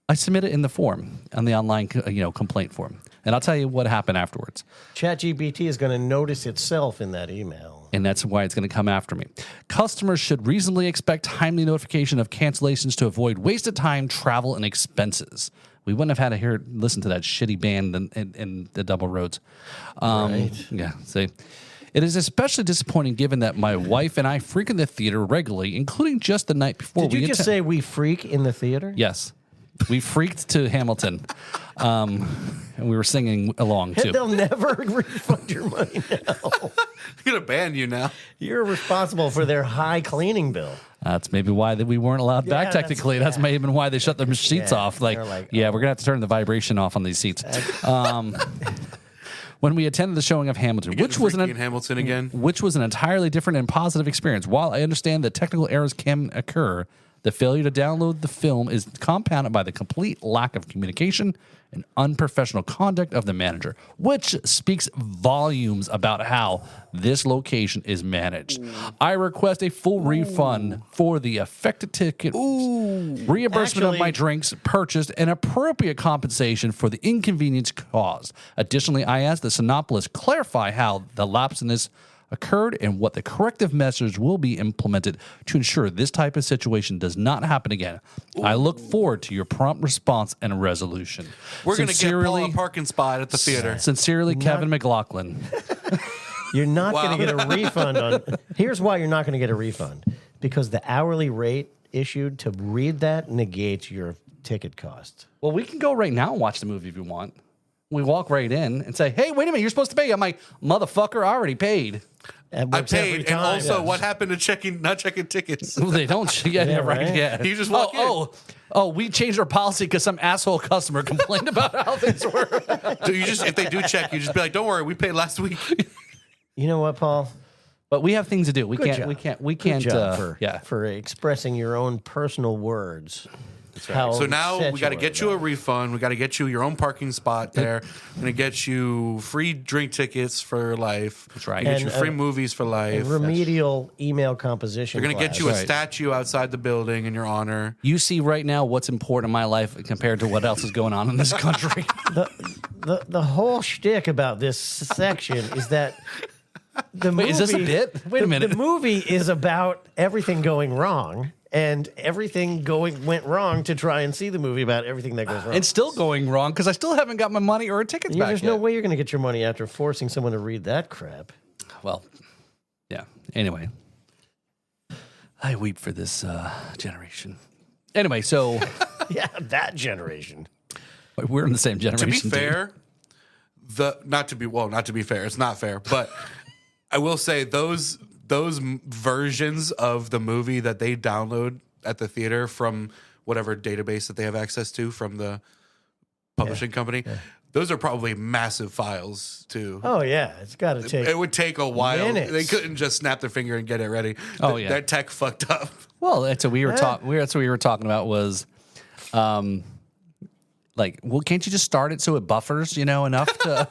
I submit it in the form, on the online complaint form. And I'll tell you what happened afterwards. ChatGPT is going to notice itself in that email. And that's why it's going to come after me. Customers should reasonably expect timely notification of cancellations to avoid wasted time, travel, and expenses. We wouldn't have had to listen to that shitty band in the double roads. Right. Yeah. See, it is especially disappointing given that my wife and I frequent the theater regularly, including just the night before. Did you just say we freak in the theater? Yes. We freaked to Hamilton, and we were singing along too. They'll never refund your money now. You're gonna ban you now. You're responsible for their high cleaning bill. That's maybe why we weren't allowed back. that's- Technically, that's maybe why they shut the seats Yeah, off. Like, they're like, yeah, we're gonna have to turn the vibration off on these seats. When we attended the showing of Hamilton, which was in Hamilton again. which was an entirely different and positive experience. While I understand that technical errors can occur, the failure to download the film is compounded by the complete lack of communication and unprofessional conduct of the manager, which speaks volumes about how this location is managed. I request a full refund for the affected ticket, reimbursement of my drinks purchased, and appropriate compensation for the inconvenience caused. Additionally, I ask that Sinopolis clarify how the lapse in this occurred and what the corrective measures will be implemented to ensure this type of situation does not happen again. I look forward to your prompt response and resolution. We're going to get Paul a parking spot at the theater. Sincerely, Kevin McLoughlin. You're not Wow. going to get a refund on. Here's why you're not going to get a refund, because the hourly rate issued to read that negates your ticket cost. Well, we can go right now and watch the movie if you want. We walk right in and say, hey, wait a minute, you're supposed to pay. I'm like, motherfucker, I already paid. That I works every paid, and time. also, Yeah. what happened to not checking tickets? Well, they don't. Yeah, right. right. Yeah. You just walk in. Oh, we changed our policy because some asshole customer complained about how things were. So you just, if they do check, you just be like, "Don't worry, we paid last week." You know what, Paul? But we have things to do. We Good can't. job. We Good can't. job Yeah. for expressing your own personal words. Right. So now we got to get you a refund. We got to get you your own parking spot there. We're going to get you free drink tickets for life. That's right. Get And, you free movies for life. remedial email composition. They're going to get you a Right. statue outside the building in your honor. You see right now what's important in my life compared to what else is going on in this country. the whole shtick about this section is that the movie. Wait, is this a bit? Wait a minute. The movie is about everything going wrong. And everything went wrong to try and see the movie about everything that goes wrong. It's still going wrong because I still haven't got my money or tickets back There's yet. no way you're going to get your money after forcing someone to read that crap. Well, yeah. Anyway, I weep for this generation. Anyway, so Yeah, that generation. we're in the same To generation. be dude. fair, not to be fair, it's not fair, but I will say those versions of the movie that they download at the theater from whatever database that they have access to from the publishing company, those are probably massive files too. Oh, yeah. It's got to take. It would take a while. minutes. They couldn't just snap their finger and get it ready. Oh, yeah. Their tech fucked up. Well, that's what we were That's what we were talking about was, like, well, can't you just start it so it buffers, enough to.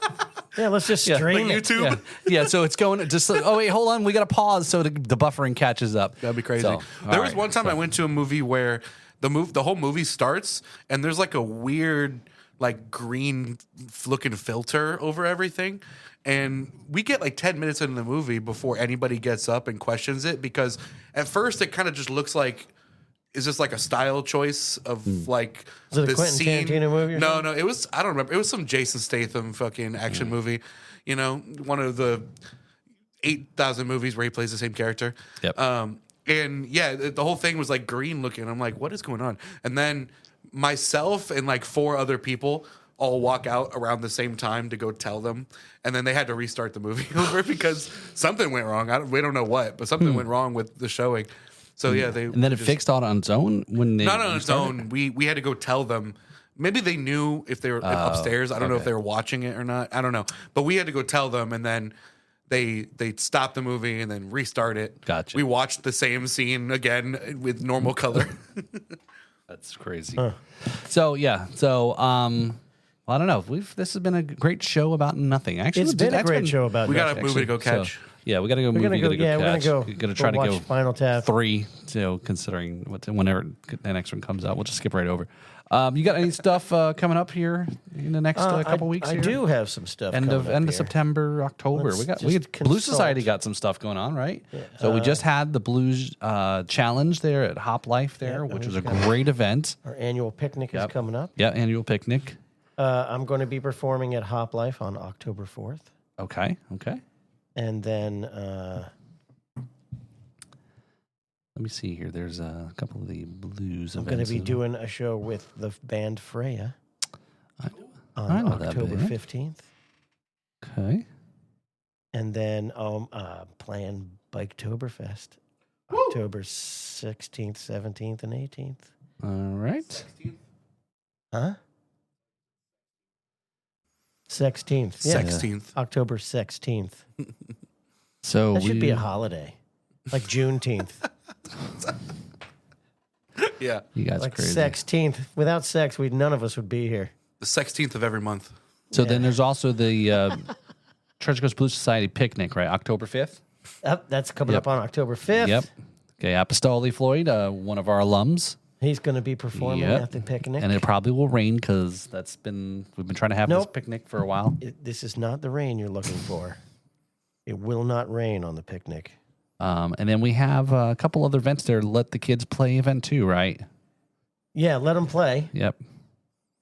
Yeah, let's just Like stream it. YouTube. Yeah, so it's going just. Oh wait, hold on, we got to pause so the buffering catches up. That'd be crazy. So, There all was right, one time I went to a movie where the whole movie starts and there's like a weird like green looking filter over everything. And we get like 10 minutes into the movie before anybody gets up and questions it, because at first it kind of just looks like, is this like a style choice of like Is it a the Quentin scene? Tarantino movie or No, something? no, it was, I don't remember. It was some Jason Statham fucking action movie. One of the 8,000 movies where he plays the same character. Yep. And yeah, the whole thing was like green looking. I'm like, what is going on? And then myself and like 4 other people all walk out around the same time to go tell them. And then they had to restart the movie over because something went wrong. We don't know what, but something went wrong with the showing. So yeah, And then it fixed on its own when they not on its restarted? own. We had to go tell them. Maybe they knew if they were upstairs. I don't know if okay. they were watching it or not. I don't know. But we had to go tell them, and then they stopped the movie and then restart it. Gotcha. We watched the same scene again with normal color. That's crazy. So yeah, I don't know. This has been a great show about nothing. Actually, It's been a great show about We got nothing. a movie to go catch. Yeah, we got to go. We're Movie, gonna go. Yeah, we're gonna catch. go. We're gonna try to watch go Spinal Tap. 3. Considering whenever the next one comes out, we'll just skip right over. You got any stuff coming up here in the next couple weeks? I here? do have some stuff. End coming up of here. September, October. Let's we got just Blue consult. Society got some stuff going on, right? So we just had the Blues challenge there at Hop Life there, which was a great event. Our annual picnic is coming up. Yeah, annual picnic. I'm going to be performing at Hop Life on October 4th, Okay. and then Let me see here. There's a couple of the blues I'm events. going to be doing a show with the band Freya I on know that October band. 15th. Okay. And then playing Biketoberfest, October 16th, 17th, and 18th. All right. Huh? 16th. Yeah. 16th. October 16th. So That should be a holiday. Like Juneteenth. Yeah. You guys are Like crazy. 16th. Without sex, none of us would be here. The 16th of every month. So then there's also the Treasure Coast Blues Society picnic, right? October 5th. That's coming up on October 5th. Yep. Okay, Apostoli Floyd, one of our alums. He's going to be performing at the picnic. And it probably will rain because we've been trying to have this picnic for a while. This is not the rain you're looking for. It will not rain on the picnic. And then we have a couple other events there. Let the kids play event too, right? Yeah, let them play. Yep.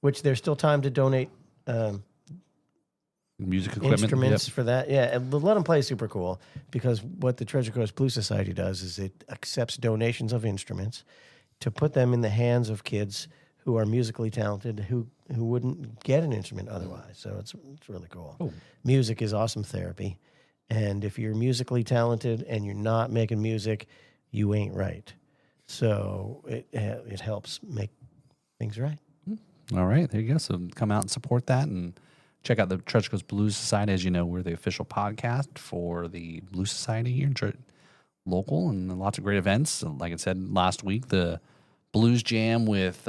Which there's still time to donate Music equipment. instruments for that. Yeah, and the Let Them Play is super cool because what the Treasure Coast Blues Society does is it accepts donations of instruments to put them in the hands of kids who are musically talented who wouldn't get an instrument otherwise. So it's really cool. Oh. Music is awesome therapy. And if you're musically talented and you're not making music, you ain't right. So it helps make things right. All right, there you go. So come out and support that and check out the Treasure Coast Blues Society. As you know, we're the official podcast for the Blues Society here in local, and lots of great events. So like I said last week, the Blues Jam with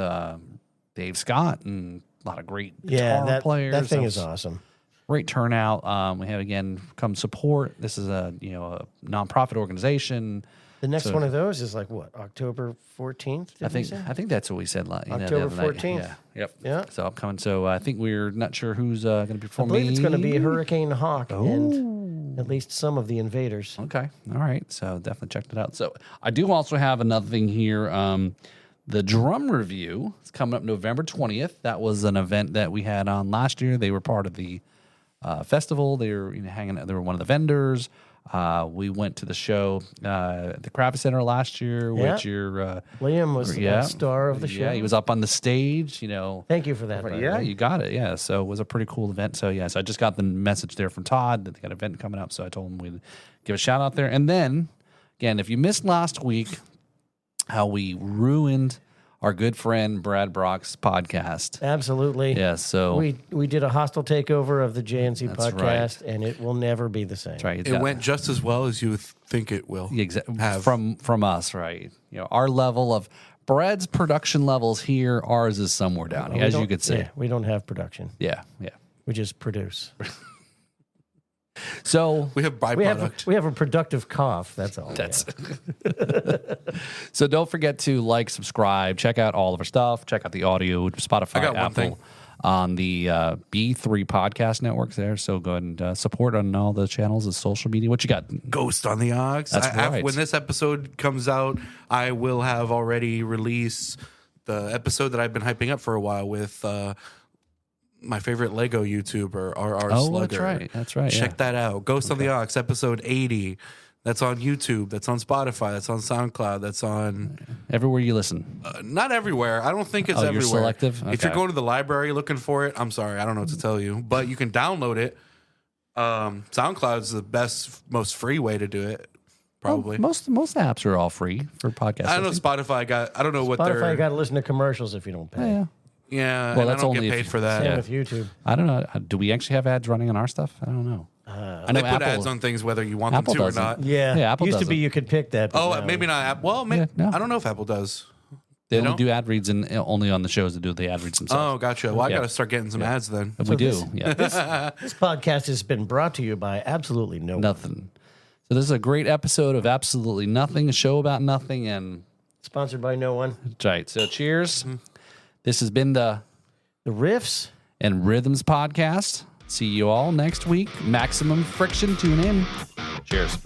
Dave Scott and a lot of great guitar players. That thing is awesome. Great turnout. We have again come support. This is a nonprofit organization. The next one of those is like what, October 14th? I think that's what we said. October 14th. Yeah. Yep. Yeah. So upcoming. So I think we're not sure who's going to be performing. I believe it's going to be Hurricane Hawk and at least some of the Invaders. Okay. All right. So definitely check that out. So I do also have another thing here. The drum review is coming up November 20th. That was an event that we had on last year. They were part of the festival. They were hanging out. They were one of the vendors. We went to the show at the Kravis Center last year, which Liam was the star of the show. Yeah, he was up on the stage, Thank you for that. Yeah, you got it. Yeah, so it was a pretty cool event. So so I just got the message there from Todd that they got an event coming up. So I told him we'd give a shout out there. And then, again, if you missed last week, how we ruined our good friend Brad Brock's podcast. Absolutely. Yeah, so we did a hostile takeover of the JNC That's podcast, and it will never be the same. that's right. It went just as well as you think it will. Have. From us, right? Our level of Brad's production levels here, ours is somewhere down, as you could see. Yeah, we don't have production. Yeah. We just produce. So We have byproduct. We have a productive cough. That's all. that's so don't forget to like, subscribe, check out all of our stuff, check out the audio, Spotify, I got one Apple, thing. on the B3 podcast networks there. So go ahead and support on all the channels of social media. What you got? Ghost on the Aux. That's right. When this episode comes out, I will have already released the episode that I've been hyping up for a while with my favorite Lego YouTuber, R.R. Slugger. That's right. Check that out. Ghost on the Aux, episode 80. That's on YouTube. That's on Spotify. That's on SoundCloud. That's on... Everywhere you listen. Not everywhere. I don't think it's everywhere. You're selective? If you're Okay. going to the library looking for it, I'm sorry. I don't know what to tell you. But you can download it. SoundCloud's the best, most free way to do it. Probably. Well, most apps are all free for podcasts. I don't know. Spotify got... I don't know what Spotify they're... got to listen to commercials if you don't pay. Yeah. Yeah, Well, and that's I don't only get if paid for that. Same Yeah. with YouTube. I don't know. Do we actually have ads running on our stuff? I don't know. I They put ads on things whether you want Apple them to doesn't. or not. Yeah. Yeah, Apple used to doesn't. be you could pick that. but Oh, now- maybe not Apple. Well, Yeah, no. I don't know if Apple does. They You only know? do ad reads only on the shows that do the ad reads themselves. Oh, gotcha. Well, I Yeah. got to start getting some ads then. we do. this- Yeah. This podcast has been brought to you by absolutely no one. Nothing. So this is a great episode of Absolutely Nothing, a show about nothing, and Sponsored by no one. that's right. So cheers. This has been the The Riffs. and Rhythms podcast. See you all next week. Maximum Friction. Tune in. Cheers.